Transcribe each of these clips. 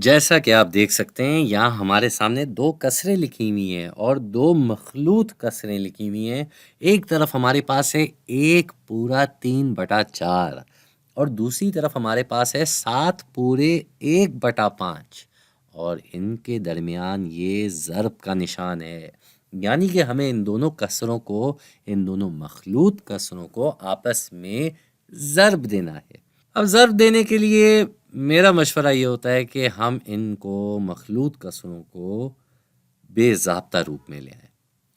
जैसा कि आप देख सकते हैं यहाँ हमारे सामने 2 कसरें लिखी हुई हैं और 2 मख़लूत कसरें लिखी हुई हैं। एक तरफ हमारे पास है 1 पूरा 3/4 और दूसरी तरफ हमारे पास है 7 पूरे 1/5 और इनके दरमियान ये ज़र्ब का निशान है। यानी कि हमें इन दोनों कसरों को, इन दोनों मख़लूत कसरों को आपस में ज़र्ब देना है। अब ज़र्ब देने के लिए मेरा मशवरा ये होता है कि हम इनको मखलूत कसरों को बेज़ाब्ता रूप में ले आएँ।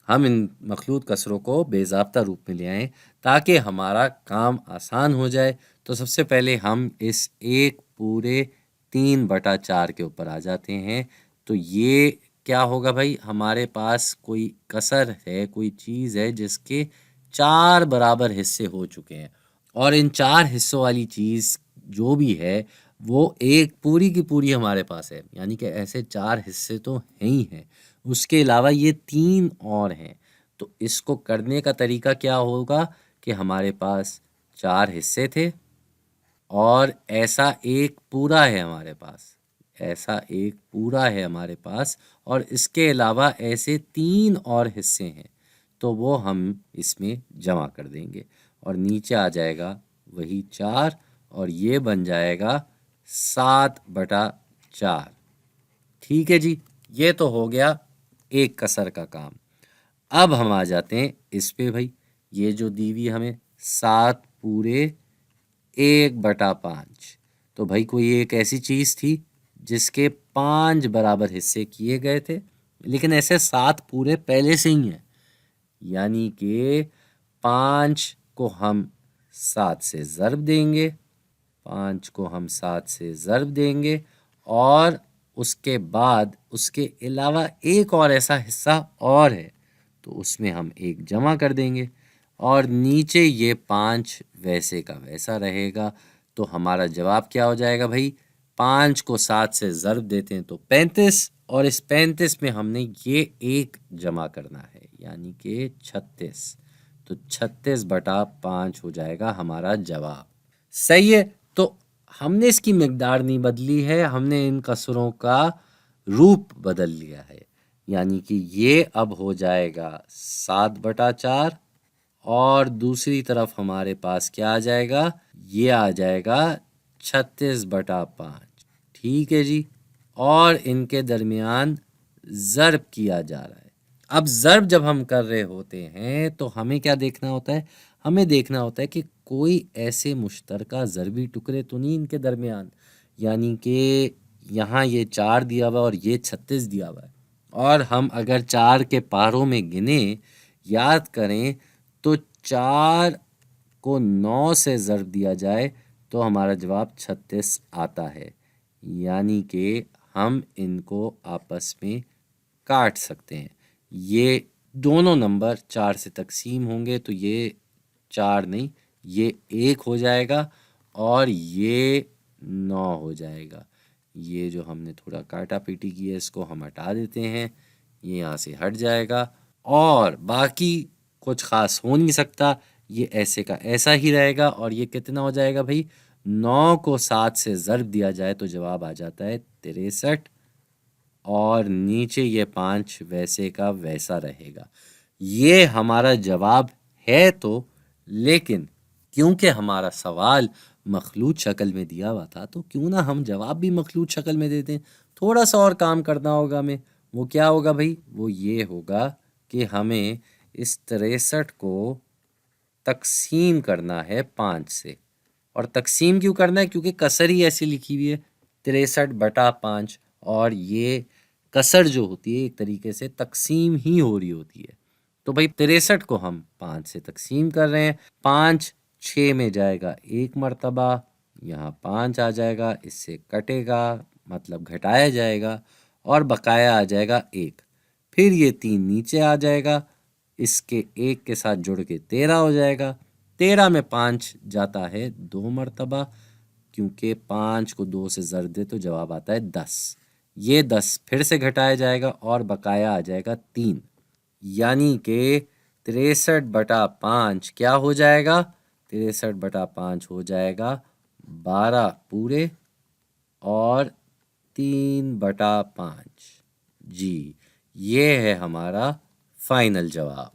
हम इन मखलूत कसरों को बेज़ाब्ता रूप में ले आएँ ताकि हमारा काम आसान हो जाए। तो सबसे पहले हम इस 1 पूरे 3/4 के ऊपर आ जाते हैं। तो ये क्या होगा भाई, हमारे पास कोई कसर है, कोई चीज़ है जिसके 4 बराबर हिस्से हो चुके हैं और इन 4 हिस्सों वाली चीज़ जो भी है वो एक पूरी की पूरी हमारे पास है। यानी कि ऐसे 4 हिस्से तो हैं ही हैं। उसके अलावा ये 3 और हैं। तो इसको करने का तरीका क्या होगा कि हमारे पास 4 हिस्से थे और ऐसा एक पूरा है हमारे पास। ऐसा एक पूरा है हमारे पास और इसके अलावा ऐसे 3 और हिस्से हैं। तो वो हम इसमें जमा कर देंगे और नीचे आ जाएगा वही 4 और ये बन जाएगा 7/4। ठीक है जी, ये तो हो गया एक कसर का काम। अब हम आ जाते हैं इस पे भाई। ये जो दी हुई हमें 7 पूरे 1/5। तो भाई कोई एक ऐसी चीज़ थी जिसके 5 बराबर हिस्से किए गए थे, लेकिन ऐसे 7 पूरे पहले से ही हैं। यानी कि 5 को हम 7 से ज़र्ब देंगे, 5 को हम 7 से ज़र्ब देंगे और उसके बाद उसके अलावा एक और ऐसा हिस्सा और है, तो उसमें हम एक जमा कर देंगे और नीचे ये 5 वैसे का वैसा रहेगा। तो हमारा जवाब क्या हो जाएगा भाई, 5 को 7 से ज़र्ब देते हैं तो 35 और इस 35 में हमने ये एक जमा करना है यानी कि 36। तो 36/5 हो जाएगा हमारा जवाब। सही है। तो हमने इसकी मिकदार नहीं बदली है, हमने इन कसरों का रूप बदल लिया है। यानी कि ये अब हो जाएगा 7/4 और दूसरी तरफ हमारे पास क्या आ जाएगा, ये आ जाएगा 36/5। ठीक है जी। और इनके दरमियान ज़र्ब किया जा रहा है। अब ज़र्ब जब हम कर रहे होते हैं तो हमें क्या देखना होता है, हमें देखना होता है कि कोई ऐसे मुश्तरका ज़रबी टुकड़े तो नहीं इनके दरमियान। यानी कि यहाँ ये 4 दिया हुआ है और ये 36 दिया हुआ है और हम अगर 4 के पारों में गिने, याद करें, तो 4 को 9 से ज़र्ब दिया जाए तो हमारा जवाब 36 आता है। यानी कि हम इनको आपस में काट सकते हैं। ये दोनों नंबर 4 से तकसीम होंगे तो ये 4 नहीं, ये 1 हो जाएगा और ये 9 हो जाएगा। ये जो हमने थोड़ा काटा पीटी की है इसको हम हटा देते हैं, ये यहाँ से हट जाएगा और बाकी कुछ ख़ास हो नहीं सकता, ये ऐसे का ऐसा ही रहेगा और ये कितना हो जाएगा भाई, 9 को 7 से ज़र्ब दिया जाए तो जवाब आ जाता है 63 और नीचे ये 5 वैसे का वैसा रहेगा। ये हमारा जवाब है तो, लेकिन क्योंकि हमारा सवाल मखलूत शक्ल में दिया हुआ था तो क्यों ना हम जवाब भी मखलूत शक्ल में दे दें। थोड़ा सा और काम करना होगा हमें। वो क्या होगा भाई, वो ये होगा कि हमें इस 63 को तकसीम करना है 5 से। और तकसीम क्यों करना है, क्योंकि कसर ही ऐसी लिखी हुई है 63/5 और ये कसर जो होती है एक तरीके से तकसीम ही हो रही होती है। तो भाई 63 को हम 5 से तकसीम कर रहे हैं। 5 6 में जाएगा एक मरतबा, यहाँ 5 आ जाएगा, इससे कटेगा मतलब घटाया जाएगा और बकाया आ जाएगा 1। फिर ये 3 नीचे आ जाएगा, इसके 1 के साथ जुड़ के 13 हो जाएगा। 13 में 5 जाता है 2 मरतबा, क्योंकि 5 को 2 से ज़र दे तो जवाब आता है 10। ये 10 फिर से घटाया जाएगा और बकाया आ जाएगा 3। यानी कि 63/5 क्या हो जाएगा, 63/5 हो जाएगा 12 पूरे और 3/5। जी, ये है हमारा फाइनल जवाब।